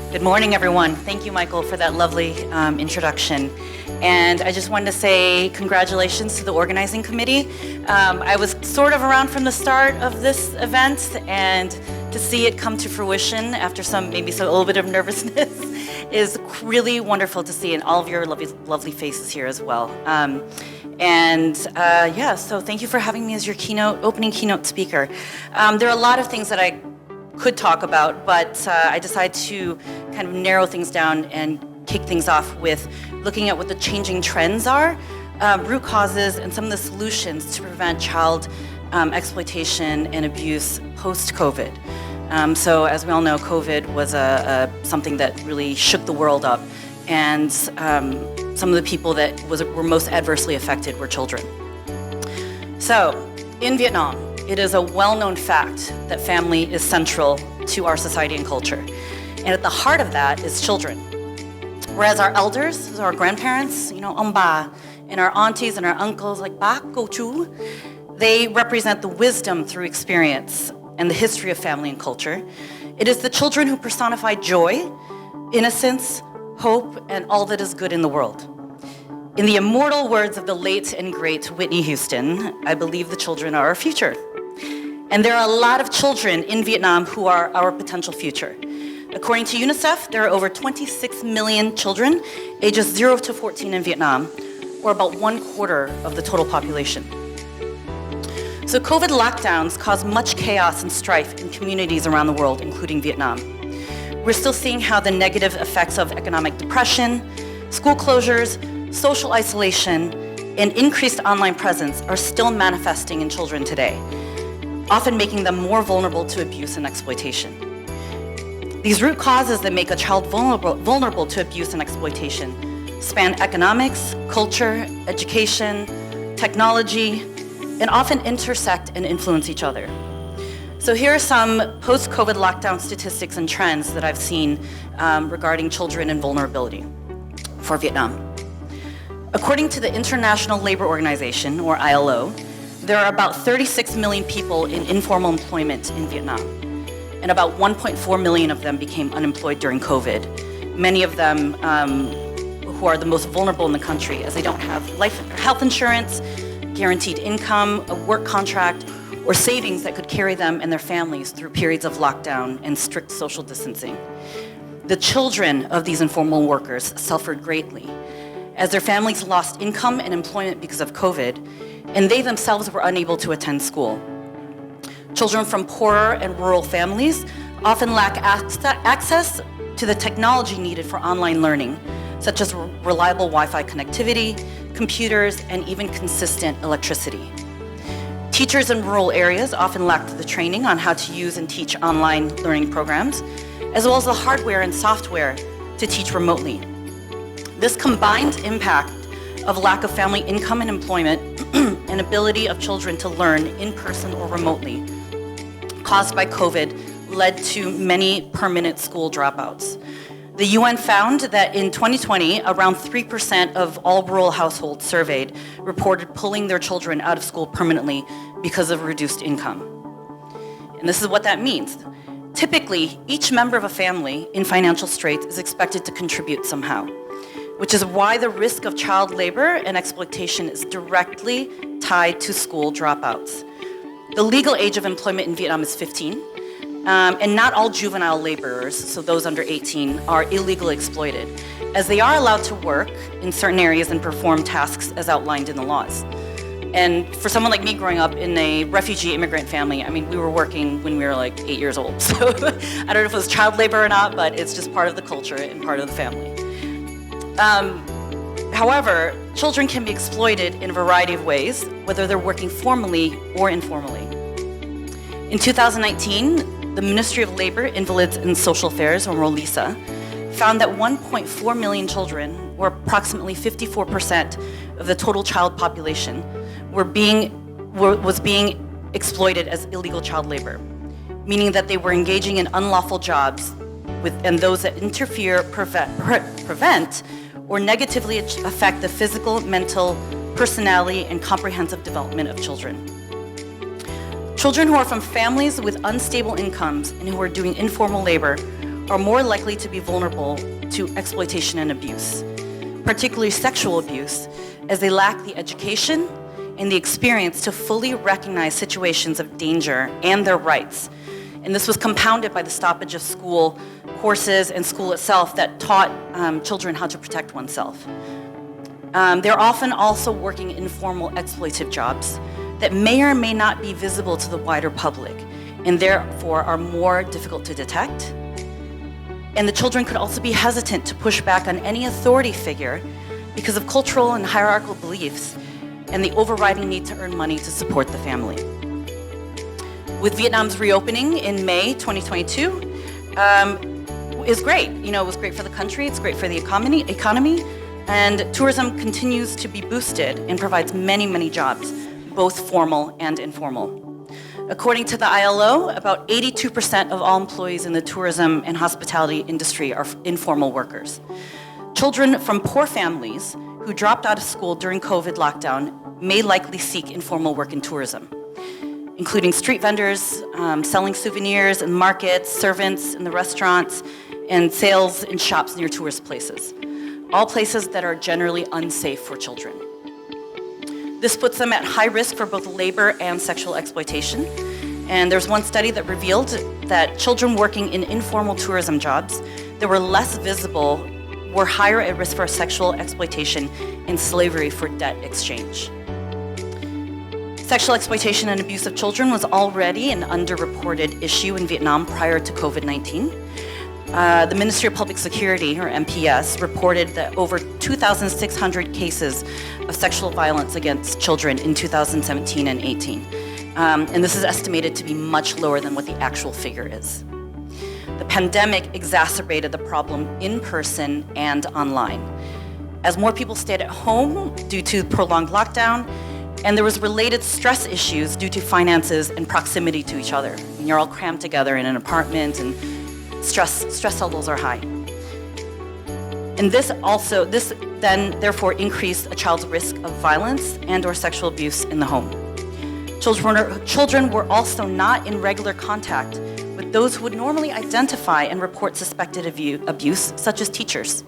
Good morning, everyone. Thank you, Michael, for that lovely introduction. And I just wanted to say congratulations to the organizing committee. I was sort of around from the start of this event, and to see it come to fruition after maybe a little bit of nervousness is really wonderful to see, and all of your lovely faces here as well. So thank you for having me as your opening keynote speaker. There are a lot of things that I could talk about, but I decided to kind of narrow things down and kick things off with looking at what the changing trends are, root causes, and some of the solutions to prevent child exploitation and abuse post-COVID. So as we all know, COVID was something that really shook the world up, and some of the people that were most adversely affected were children. So in Vietnam, it is a well-known fact that family is central to our society and culture. And at the heart of that is children. Whereas our elders, our grandparents, ông bà, and our aunties and our uncles, like bác, cô chú, they represent the wisdom through experience and the history of family and culture. It is the children who personify joy, innocence, hope, and all that is good in the world. In the immortal words of the late and great Whitney Houston, I believe the children are our future. And there are a lot of children in Vietnam who are our potential future. According to UNICEF, there are over 26 million children ages 0 to 14 in Vietnam, or about 1/4 of the total population. So COVID lockdowns caused much chaos and strife in communities around the world, including Vietnam. We're still seeing how the negative effects of economic depression, school closures, social isolation, and increased online presence are still manifesting in children today, often making them more vulnerable to abuse and exploitation. These root causes that make a child vulnerable to abuse and exploitation span economics, culture, education, technology, and often intersect and influence each other. So here are some post-COVID lockdown statistics and trends that I've seen regarding children and vulnerability for Vietnam. According to the International Labor Organization, or ILO, there are about 36 million people in informal employment in Vietnam, and about 1.4 million of them became unemployed during COVID. Many of them who are the most vulnerable in the country, as they don't have health insurance, guaranteed income, a work contract, or savings that could carry them and their families through periods of lockdown and strict social distancing. The children of these informal workers suffered greatly, as their families lost income and employment because of COVID, and they themselves were unable to attend school. Children from poorer and rural families often lack access to the technology needed for online learning, such as reliable Wi-Fi connectivity, computers, and even consistent electricity. Teachers in rural areas often lacked the training on how to use and teach online learning programs, as well as the hardware and software to teach remotely. This combined impact of lack of family income and employment and ability of children to learn in person or remotely caused by COVID led to many permanent school dropouts. The UN found that in 2020, around 3% of all rural households surveyed reported pulling their children out of school permanently because of reduced income. And this is what that means. Typically, each member of a family in financial straits is expected to contribute somehow, which is why the risk of child labor and exploitation is directly tied to school dropouts. The legal age of employment in Vietnam is 15, and not all juvenile laborers, so those under 18, are illegally exploited, as they are allowed to work in certain areas and perform tasks as outlined in the laws. And for someone like me growing up in a refugee immigrant family, I mean, we were working when we were like 8 years old. So I don't know if it was child labor or not, but it's just part of the culture and part of the family. However, children can be exploited in a variety of ways, whether they're working formally or informally. In 2019, the Ministry of Labor, Invalids and Social Affairs, or MOLISA, found that 1.4 million children, or approximately 54% of the total child population, was being exploited as illegal child labor, meaning that they were engaging in unlawful jobs and those that interfere, prevent, or negatively affect the physical, mental, personality, and comprehensive development of children. Children who are from families with unstable incomes and who are doing informal labor are more likely to be vulnerable to exploitation and abuse, particularly sexual abuse, as they lack the education and the experience to fully recognize situations of danger and their rights. And this was compounded by the stoppage of school courses and school itself that taught children how to protect oneself. They're often also working informal exploitative jobs that may or may not be visible to the wider public and therefore are more difficult to detect. And the children could also be hesitant to push back on any authority figure because of cultural and hierarchical beliefs and the overriding need to earn money to support the family. With Vietnam's reopening in May 2022, is great. You know, it was great for the country, it's great for the economy, and tourism continues to be boosted and provides many, many jobs, both formal and informal. According to the ILO, about 82% of all employees in the tourism and hospitality industry are informal workers. Children from poor families who dropped out of school during COVID lockdown may likely seek informal work in tourism, including street vendors, selling souvenirs in markets, servants in the restaurants, and sales in shops near tourist places, all places that are generally unsafe for children. This puts them at high risk for both labor and sexual exploitation. And there's one study that revealed that children working in informal tourism jobs that were less visible were higher at risk for sexual exploitation and slavery for debt exchange. Sexual exploitation and abuse of children was already an underreported issue in Vietnam prior to COVID-19. The Ministry of Public Security, or MPS, reported that over 2,600 cases of sexual violence against children in 2017 and 18. And this is estimated to be much lower than what the actual figure is. The pandemic exacerbated the problem in person and online. As more people stayed at home due to prolonged lockdown, and there was related stress issues due to finances and proximity to each other. And you're all crammed together in an apartment and stress levels are high. And this then therefore increased a child's risk of violence and or sexual abuse in the home. Children were also not in regular contact with those who would normally identify and report suspected abuse, such as teachers.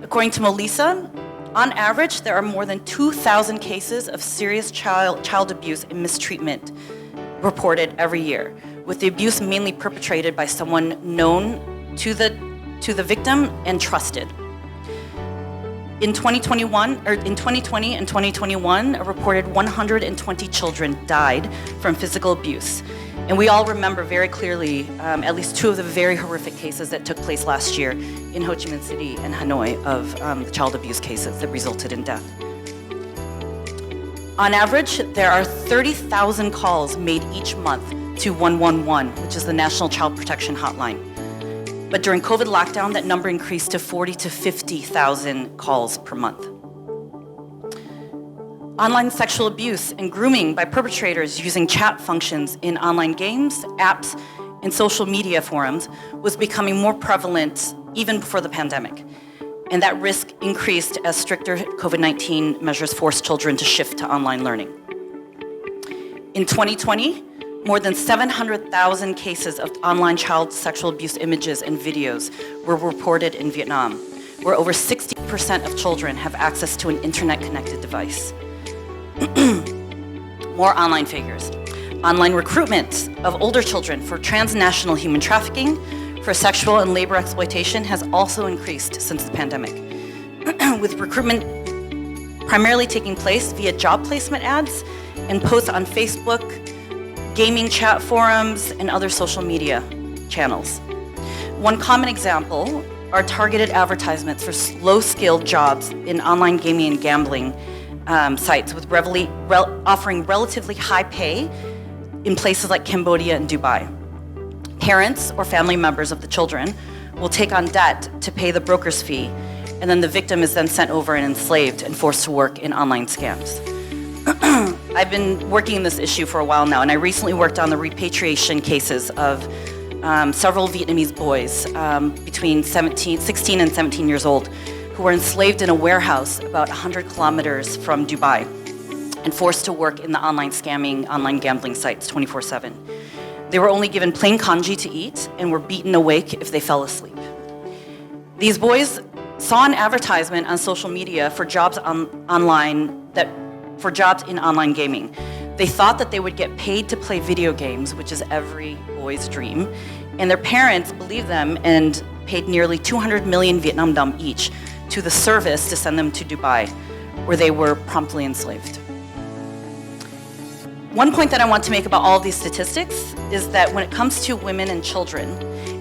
According to Melissa, on average, there are more than 2,000 cases of serious child abuse and mistreatment reported every year, with the abuse mainly perpetrated by someone known to the victim and trusted. In 2020 and 2021, a reported 120 children died from physical abuse. And we all remember very clearly at least two of the very horrific cases that took place last year in Ho Chi Minh City and Hanoi of child abuse cases that resulted in death. On average, there are 30,000 calls made each month to 111, which is the National Child Protection Hotline. But during COVID lockdown, that number increased to 40,000 to 50,000 calls per month. Online sexual abuse and grooming by perpetrators using chat functions in online games, apps, and social media forums was becoming more prevalent even before the pandemic. And that risk increased as stricter COVID-19 measures forced children to shift to online learning. In 2020, more than 700,000 cases of online child sexual abuse images and videos were reported in Vietnam, where over 60% of children have access to an internet-connected device. More online figures. Online recruitment of older children for transnational human trafficking, for sexual and labor exploitation has also increased since the pandemic, with recruitment primarily taking place via job placement ads and posts on Facebook, gaming chat forums, and other social media channels. One common example are targeted advertisements for low-skilled jobs in online gaming and gambling sites with offering relatively high pay in places like Cambodia and Dubai. Parents or family members of the children will take on debt to pay the broker's fee, and then the victim is then sent over and enslaved and forced to work in online scams. I've been working in this issue for a while now, and I recently worked on the repatriation cases of several Vietnamese boys between 16 and 17 years old who were enslaved in a warehouse about 100 kilometers from Dubai and forced to work in the online scamming, online gambling sites 24/7. They were only given plain kanji to eat and were beaten awake if they fell asleep. These boys saw an advertisement on social media for jobs for jobs in online gaming. They thought that they would get paid to play video games, which is every boy's dream, and their parents believed them and paid nearly 200 million Vietnam dong each to the service to send them to Dubai, where they were promptly enslaved. One point that I want to make about all of these statistics is that when it comes to women and children,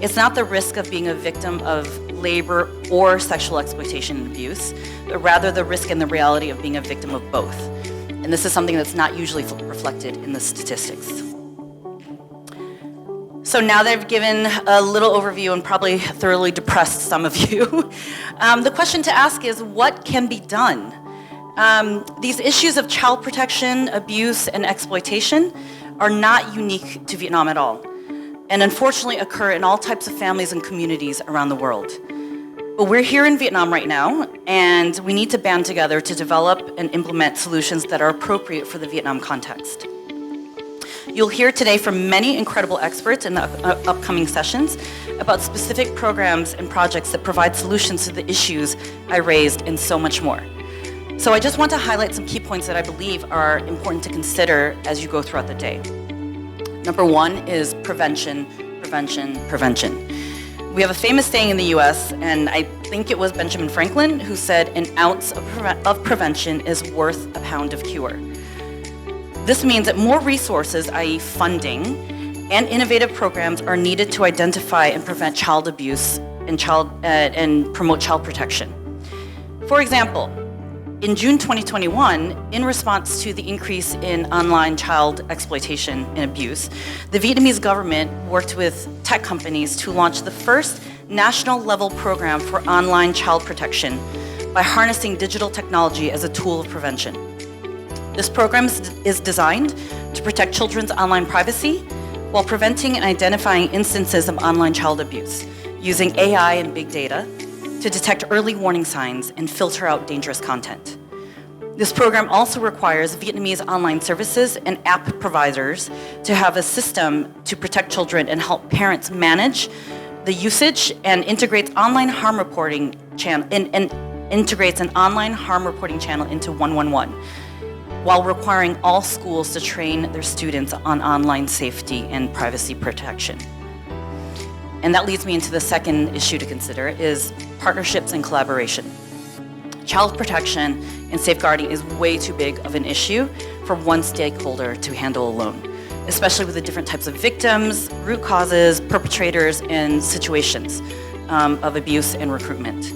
it's not the risk of being a victim of labor or sexual exploitation and abuse, but rather the risk and the reality of being a victim of both. And this is something that's not usually reflected in the statistics. So now that I've given a little overview and probably thoroughly depressed some of you, the question to ask is, what can be done? These issues of child protection, abuse, and exploitation are not unique to Vietnam at all, and unfortunately occur in all types of families and communities around the world. But we're here in Vietnam right now, and we need to band together to develop and implement solutions that are appropriate for the Vietnam context. You'll hear today from many incredible experts in the upcoming sessions about specific programs and projects that provide solutions to the issues I raised and so much more. So I just want to highlight some key points that I believe are important to consider as you go throughout the day. Number one is prevention, prevention, prevention. We have a famous saying in the US, and I think it was Benjamin Franklin who said, an ounce of prevention is worth a pound of cure. This means that more resources, i.e. funding, and innovative programs are needed to identify and prevent child abuse and promote child protection. For example, in June 2021, in response to the increase in online child exploitation and abuse, the Vietnamese government worked with tech companies to launch the first national-level program for online child protection by harnessing digital technology as a tool of prevention. This program is designed to protect children's online privacy while preventing and identifying instances of online child abuse, using AI and big data to detect early warning signs and filter out dangerous content. This program also requires Vietnamese online services and app providers to have a system to protect children and help parents manage the usage, and integrates online harm reporting channel integrates an online harm reporting channel into 111, while requiring all schools to train their students on online safety and privacy protection. And that leads me into the second issue to consider, is partnerships and collaboration. Child protection and safeguarding is way too big of an issue for one stakeholder to handle alone, especially with the different types of victims, root causes, perpetrators, and situations of abuse and recruitment.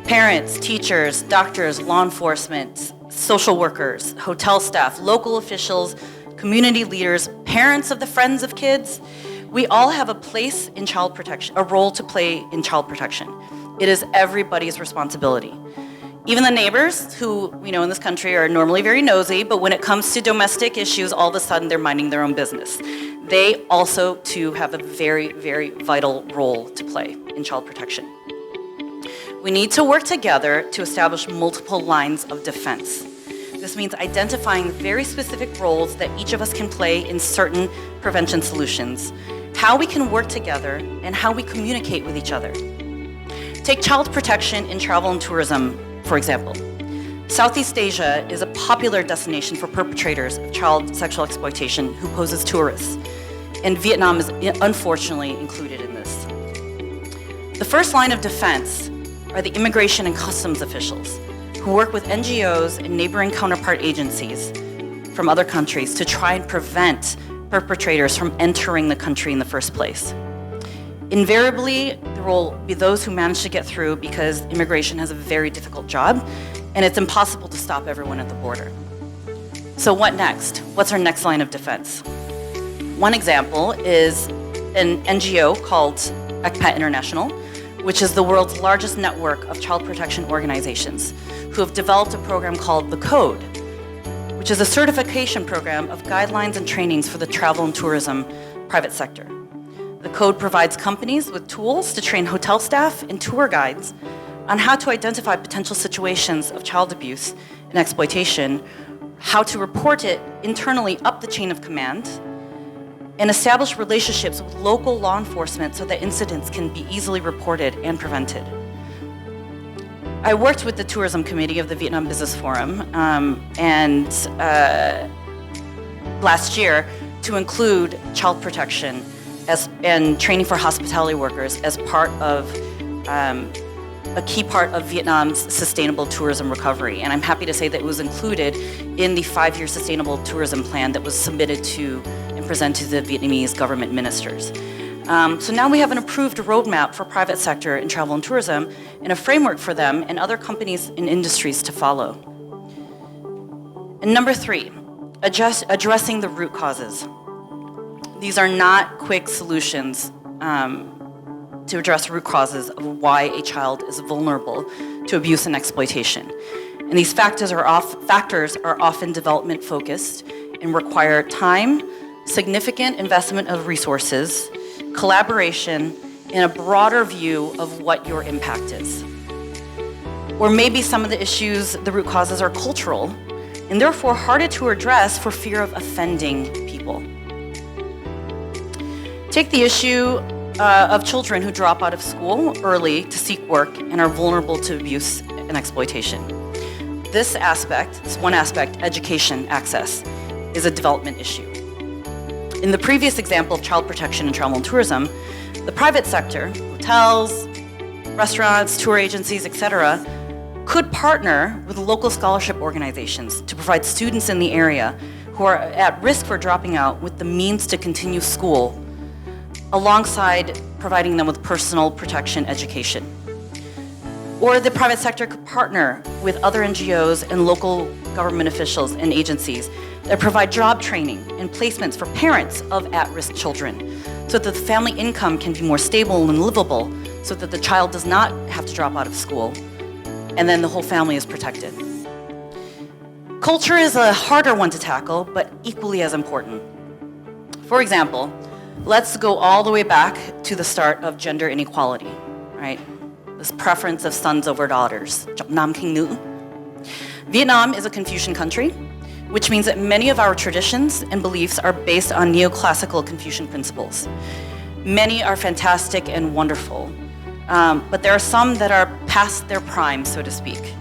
Parents, teachers, doctors, law enforcement, social workers, hotel staff, local officials, community leaders, parents of the friends of kids, we all have a place in child protection, a role to play in child protection. It is everybody's responsibility. Even the neighbors, who, in this country are normally very nosy, but when it comes to domestic issues, all of a sudden they're minding their own business. They also, too, have a very, very vital role to play in child protection. We need to work together to establish multiple lines of defense. This means identifying very specific roles that each of us can play in certain prevention solutions, how we can work together, and how we communicate with each other. Take child protection in travel and tourism, for example. Southeast Asia is a popular destination for perpetrators of child sexual exploitation who pose as tourists, and Vietnam is unfortunately included in this. The first line of defense are the immigration and customs officials, who work with NGOs and neighboring counterpart agencies from other countries to try and prevent perpetrators from entering the country in the first place. Invariably, there will be those who manage to get through because immigration has a very difficult job, and it's impossible to stop everyone at the border. So what next? What's our next line of defense? One example is an NGO called ECPAT International, which is the world's largest network of child protection organizations, who have developed a program called The Code, which is a certification program of guidelines and trainings for the travel and tourism private sector. The Code provides companies with tools to train hotel staff and tour guides on how to identify potential situations of child abuse and exploitation, how to report it internally up the chain of command, and establish relationships with local law enforcement so that incidents can be easily reported and prevented. I worked with the tourism committee of the Vietnam Business Forum last year to include child protection and training for hospitality workers as part of a key part of Vietnam's sustainable tourism recovery. And I'm happy to say that it was included in the 5-year sustainable tourism plan that was submitted to and presented to the Vietnamese government ministers. So now we have an approved roadmap for private sector in travel and tourism and a framework for them and other companies and industries to follow. And number 3, addressing the root causes. These are not quick solutions to address root causes of why a child is vulnerable to abuse and exploitation. And these factors are often development focused and require time, significant investment of resources, collaboration, and a broader view of what your impact is. Or maybe some of the issues, the root causes are cultural, and therefore harder to address for fear of offending people. Take the issue of children who drop out of school early to seek work and are vulnerable to abuse and exploitation. This one aspect, education access, is a development issue. In the previous example of child protection in travel and tourism, the private sector, hotels, restaurants, tour agencies, etc., could partner with local scholarship organizations to provide students in the area who are at risk for dropping out with the means to continue school, alongside providing them with personal protection education. Or the private sector could partner with other NGOs and local government officials and agencies that provide job training and placements for parents of at-risk children so that the family income can be more stable and livable so that the child does not have to drop out of school and then the whole family is protected. Culture is a harder one to tackle, but equally as important. For example, let's go all the way back to the start of gender inequality, right? This preference of sons over daughters. Vietnam is a Confucian country, which means that many of our traditions and beliefs are based on neoclassical Confucian principles. Many are fantastic and wonderful, but there are some that are past their prime, so to speak.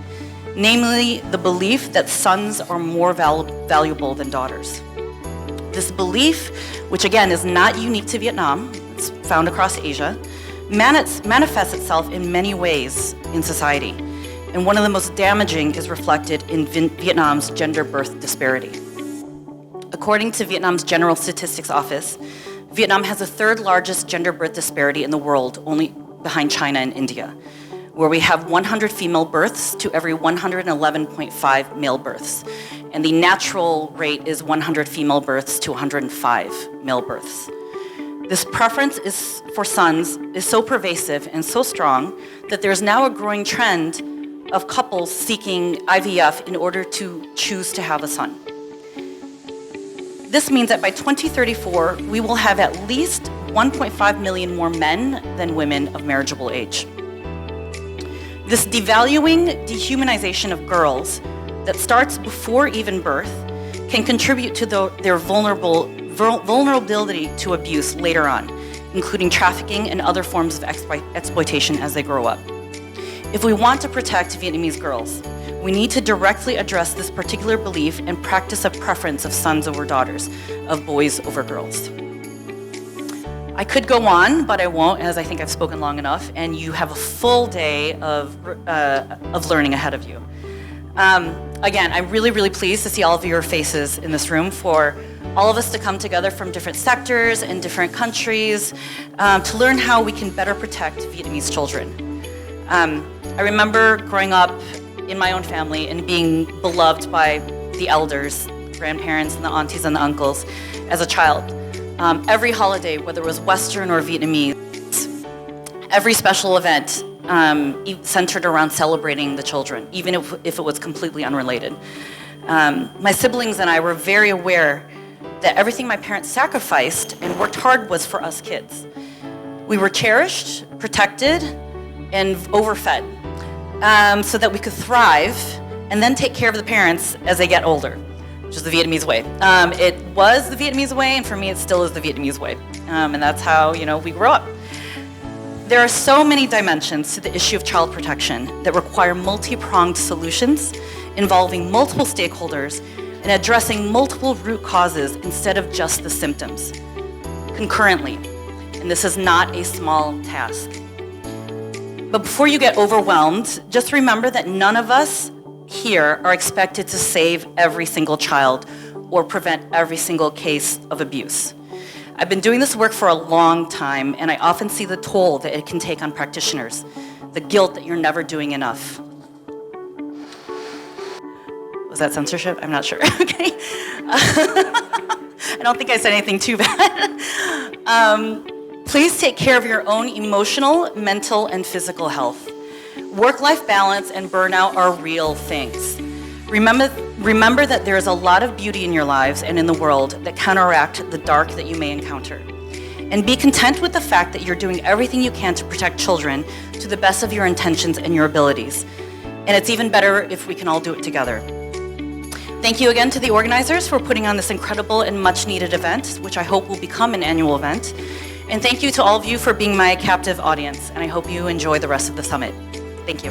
Namely, the belief that sons are more valuable than daughters. This belief, which again is not unique to Vietnam, it's found across Asia, manifests itself in many ways in society. And one of the most damaging is reflected in Vietnam's gender birth disparity. According to Vietnam's General Statistics Office, Vietnam has the 3rd largest gender birth disparity in the world, only behind China and India, where we have 100 female births to every 111.5 male births. And the natural rate is 100 female births to 105 male births. This preference for sons is so pervasive and so strong that there's now a growing trend of couples seeking IVF in order to choose to have a son. This means that by 2034, we will have at least 1.5 million more men than women of marriageable age. This devaluing dehumanization of girls that starts before even birth can contribute to their vulnerability to abuse later on, including trafficking and other forms of exploitation as they grow up. If we want to protect Vietnamese girls, we need to directly address this particular belief and practice a preference of sons over daughters, of boys over girls. I could go on, but I won't, as I think I've spoken long enough, and you have a full day of learning ahead of you. Again, I'm really, really pleased to see all of your faces in this room, for all of us to come together from different sectors and different countries to learn how we can better protect Vietnamese children. I remember growing up in my own family and being beloved by the elders, grandparents and the aunties and the uncles as a child. Every holiday, whether it was Western or Vietnamese, every special event centered around celebrating the children, even if it was completely unrelated. My siblings and I were very aware that everything my parents sacrificed and worked hard was for us kids. We were cherished, protected, and overfed so that we could thrive and then take care of the parents as they get older. which is the Vietnamese way. It was the Vietnamese way, and for me, it still is the Vietnamese way. And that's how, we grew up. There are so many dimensions to the issue of child protection that require multi-pronged solutions involving multiple stakeholders and addressing multiple root causes instead of just the symptoms concurrently. And this is not a small task. But before you get overwhelmed, just remember that none of us here are expected to save every single child or prevent every single case of abuse. I've been doing this work for a long time, and I often see the toll that it can take on practitioners, the guilt that you're never doing enough. Was that censorship? I'm not sure. Okay. I don't think I said anything too bad. Please take care of your own emotional, mental, and physical health. Work-life balance and burnout are real things. Remember that there is a lot of beauty in your lives and in the world that counteract the dark that you may encounter. And be content with the fact that you're doing everything you can to protect children to the best of your intentions and your abilities. And it's even better if we can all do it together. Thank you again to the organizers for putting on this incredible and much needed event, which I hope will become an annual event. And thank you to all of you for being my captive audience, and I hope you enjoy the rest of the summit. Thank you.